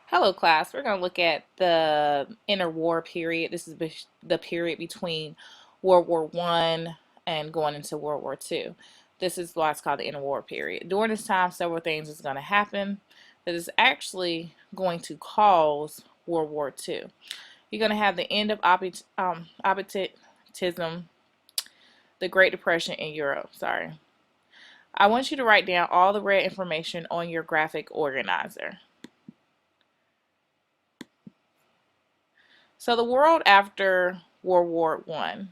Hello, class. We're going to look at the interwar period. This is the period between World War One and going into World War Two. This is why it's called the interwar period. During this time, several things is going to happen that is actually going to cause World War Two. You're going to have the end of obsolescence, the Great Depression in Europe. Sorry. I want you to write down all the red information on your graphic organizer. So the world after World War One.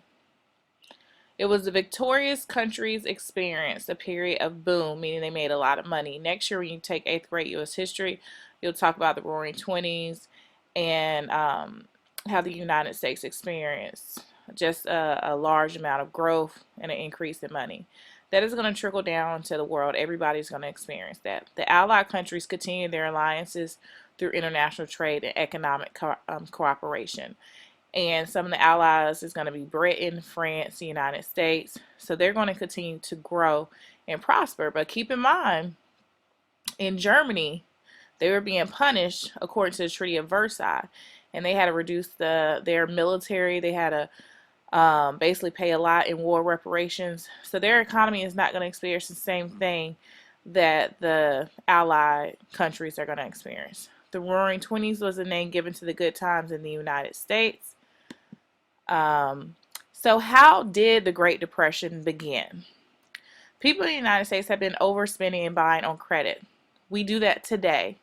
It was the victorious countries experienced a period of boom, meaning they made a lot of money. Next year, when you take 8th grade U.S. history, you'll talk about the Roaring Twenties and how the United States experienced just a large amount of growth and an increase in money. That is going to trickle down to the world. Everybody's going to experience that. The Allied countries continue their alliances through international trade and economic cooperation. And some of the allies is going to be Britain, France, the United States. So they're going to continue to grow and prosper. But keep in mind, in Germany, they were being punished according to the Treaty of Versailles, and they had to reduce their military. They had to basically pay a lot in war reparations. So their economy is not going to experience the same thing that the Allied countries are going to experience. The Roaring Twenties was a name given to the good times in the United States. So how did the Great Depression begin? People in the United States have been overspending and buying on credit. We do that today.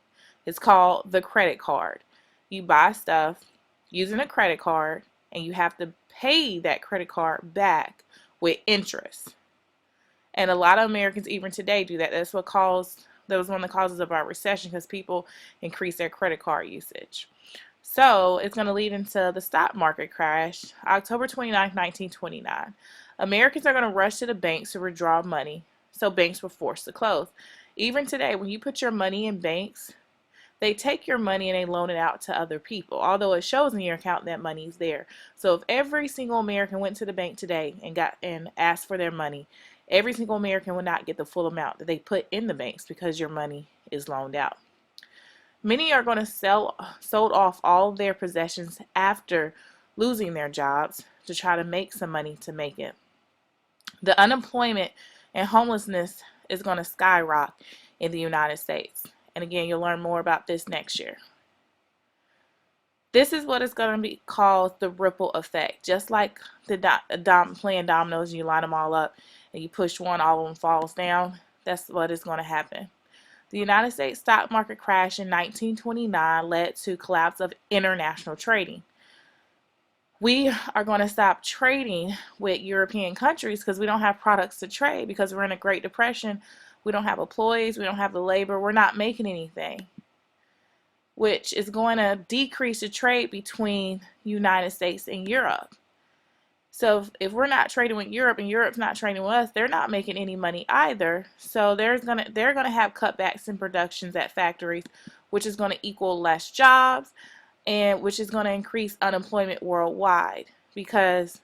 It's called the credit card. You buy stuff using a credit card, and you have to pay that credit card back with interest. And a lot of Americans even today do that. That was one of the causes of our recession, because people increase their credit card usage. So it's going to lead into the stock market crash, October 29, 1929. Americans are going to rush to the banks to withdraw money, so banks were forced to close. Even today, when you put your money in banks, they take your money and they loan it out to other people, although it shows in your account that money's there. So if every single American went to the bank today and asked for their money, every single American would not get the full amount that they put in the banks because your money is loaned out. Many are going to sold off all of their possessions after losing their jobs to try to make some money to make it. The unemployment and homelessness is going to skyrocket in the United States. And again, you'll learn more about this next year. This is what is going to be called the ripple effect. Just like playing dominoes, you line them all up and you push one, all of them falls down. That's what is going to happen. The United States stock market crash in 1929 led to collapse of international trading. We are going to stop trading with European countries because we don't have products to trade, because we're in a Great Depression. We don't have employees. We don't have the labor. We're not making anything, which is going to decrease the trade between United States and Europe. So if we're not trading with Europe and Europe's not trading with us, they're not making any money either. So they're gonna have cutbacks in productions at factories, which is going to equal less jobs, and which is going to increase unemployment worldwide, because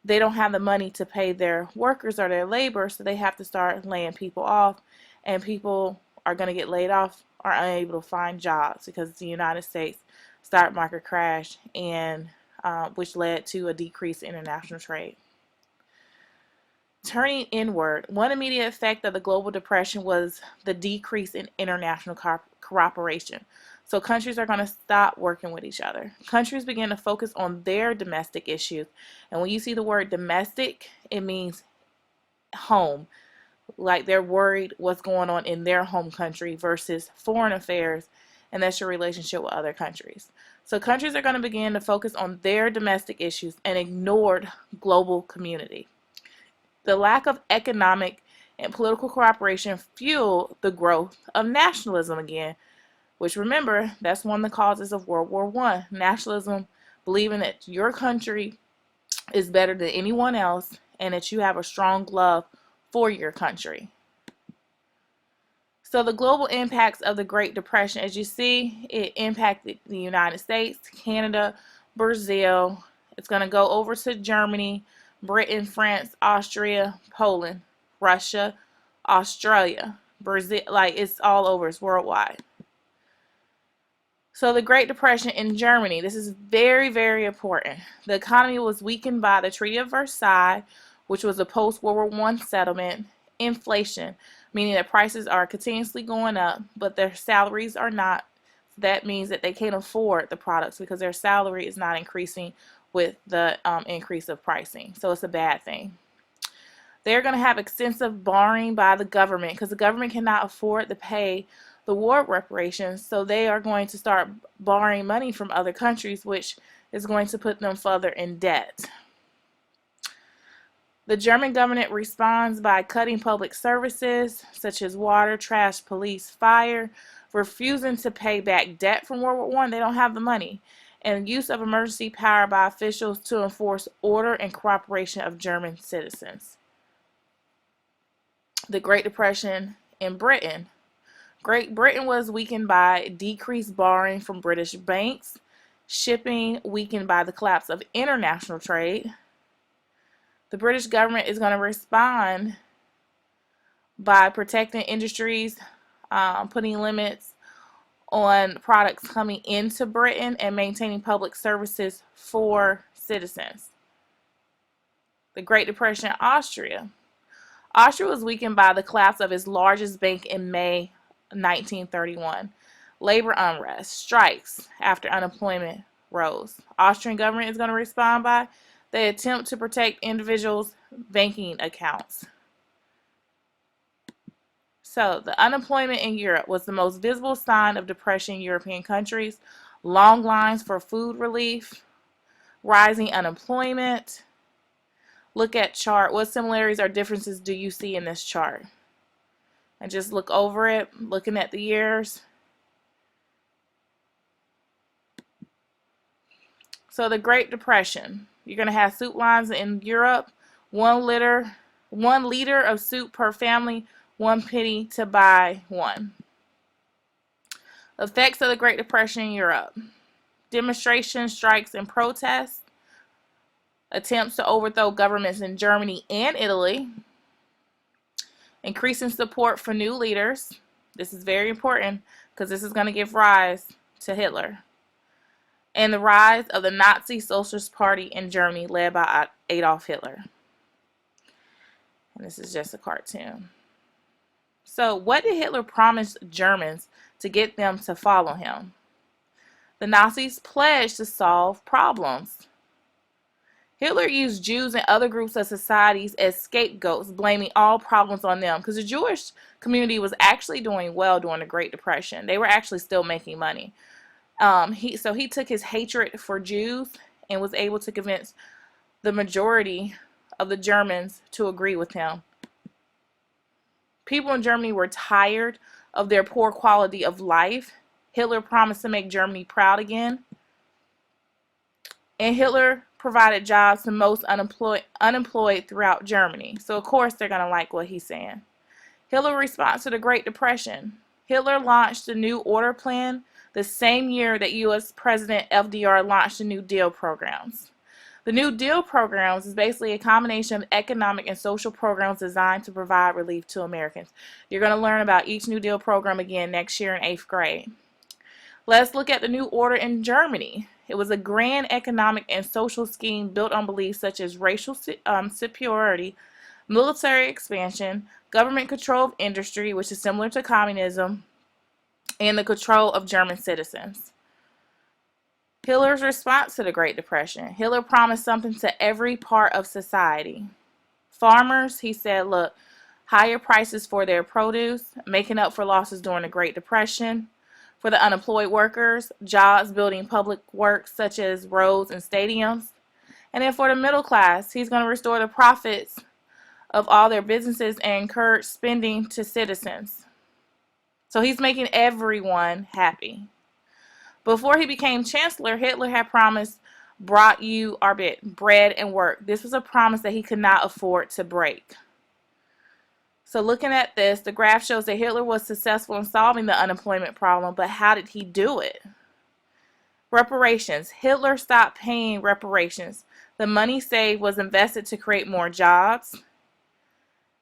they don't have the money to pay their workers or their labor, so they have to start laying people off, and people are going to get laid off, are unable to find jobs because the United States stock market crash, and which led to a decrease in international trade. Turning inward, one immediate effect of the global depression was the decrease in international cooperation. So countries are going to stop working with each other. Countries begin to focus on their domestic issues. And when you see the word domestic, it means home. Like they're worried what's going on in their home country versus foreign affairs, and that's your relationship with other countries. So countries are going to begin to focus on their domestic issues and ignored global community. The lack of economic and political cooperation fueled the growth of nationalism again, which, remember, that's one of the causes of World War I. Nationalism, believing that your country is better than anyone else and that you have a strong love for your country. So the global impacts of the Great Depression, as you see, it impacted the United States, Canada, Brazil. It's going to go over to Germany, Britain, France, Austria, Poland, Russia, Australia, Brazil. Like, it's all over. It's worldwide. So the Great Depression in Germany, this is very, very important. The economy was weakened by the Treaty of Versailles, which was a post-World War I settlement. Inflation, meaning that prices are continuously going up, but their salaries are not. That means that they can't afford the products because their salary is not increasing with the increase of pricing. So it's a bad thing. They're going to have extensive borrowing by the government because the government cannot afford to pay the war reparations. So they are going to start borrowing money from other countries, which is going to put them further in debt. The German government responds by cutting public services such as water, trash, police, fire, refusing to pay back debt from World War I. They don't have the money. And use of emergency power by officials to enforce order and cooperation of German citizens. The Great Depression in Britain. Great Britain was weakened by decreased borrowing from British banks, shipping weakened by the collapse of international trade. The British government is going to respond by protecting industries, putting limits on products coming into Britain, and maintaining public services for citizens. The Great Depression in Austria. Austria was weakened by the collapse of its largest bank in May 1931. Labor unrest, strikes after unemployment rose. Austrian government is going to respond by they attempt to protect individuals' banking accounts. So, the unemployment in Europe was the most visible sign of depression in European countries. Long lines for food relief, rising unemployment. Look at chart. What similarities or differences do you see in this chart? And just look over it, looking at the years. So, the Great Depression. You're going to have soup lines in Europe. 1 liter of soup per family, 1 penny to buy one. Effects of the Great Depression in Europe. Demonstrations, strikes, and protests. Attempts to overthrow governments in Germany and Italy. Increasing support for new leaders. This is very important because this is going to give rise to Hitler. And the rise of the Nazi Socialist Party in Germany led by Adolf Hitler. And this is just a cartoon. So, what did Hitler promise Germans to get them to follow him? The Nazis pledged to solve problems. Hitler used Jews and other groups of societies as scapegoats, blaming all problems on them because the Jewish community was actually doing well during the Great Depression. They were actually still making money. So he took his hatred for Jews and was able to convince the majority of the Germans to agree with him. People in Germany were tired of their poor quality of life. Hitler promised to make Germany proud again. And Hitler provided jobs to most unemployed throughout Germany. So, of course, they're going to like what he's saying. Hitler's response to the Great Depression. Hitler launched the New Order Plan the same year that U.S. President FDR launched the New Deal programs. The New Deal programs is basically a combination of economic and social programs designed to provide relief to Americans. You're going to learn about each New Deal program again next year in 8th grade. Let's look at the New Order in Germany. It was a grand economic and social scheme built on beliefs such as racial superiority, military expansion, government control of industry, which is similar to communism, and the control of German citizens. Hitler's response to the Great Depression. Hitler promised something to every part of society. Farmers, he said, look, higher prices for their produce, making up for losses during the Great Depression. For the unemployed workers, jobs building public works such as roads and stadiums. And then for the middle class, he's going to restore the profits of all their businesses and encourage spending to citizens. So he's making everyone happy. Before he became chancellor, Hitler had promised, brought you bread and work. This was a promise that he could not afford to break. So looking at this, the graph shows that Hitler was successful in solving the unemployment problem, but how did he do it? Reparations. Hitler stopped paying reparations. The money saved was invested to create more jobs.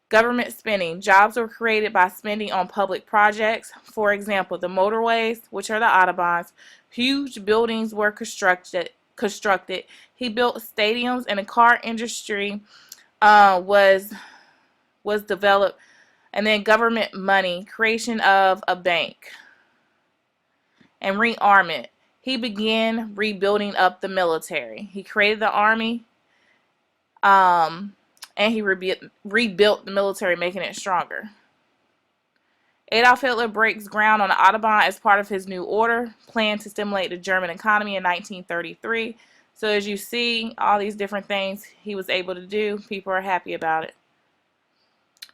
Government spending. Jobs were created by spending on public projects. For example, the motorways, which are the autobahns. Huge buildings were constructed. He built stadiums, and the car industry was developed. And then government money, creation of a bank, and rearmament. He began rebuilding up the military. He created the army, and he rebuilt the military, making it stronger. Adolf Hitler breaks ground on the Autobahn as part of his New Order plan to stimulate the German economy in 1933. So as you see, all these different things he was able to do, people are happy about it.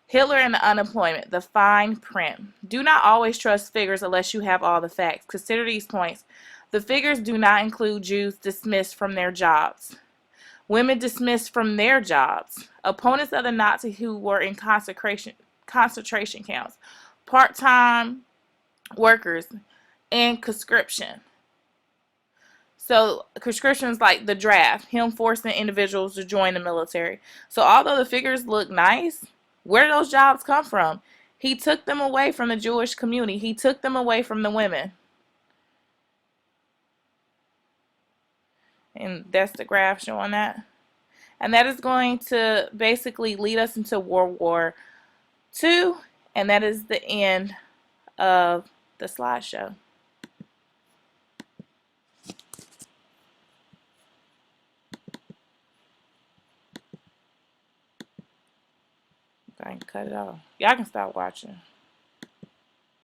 Hitler and the unemployment, the fine print. Do not always trust figures unless you have all the facts. Consider these points. The figures do not include Jews dismissed from their jobs, women dismissed from their jobs, opponents of the Nazi who were in concentration camps, part-time workers, and conscription. So conscription is like the draft, him forcing individuals to join the military. So although the figures look nice, where did those jobs come from? He took them away from the Jewish community. He took them away from the women. And that's the graph showing that. And that is going to basically lead us into World War II. And that is the end of the slideshow. I can cut it off. Y'all can stop watching.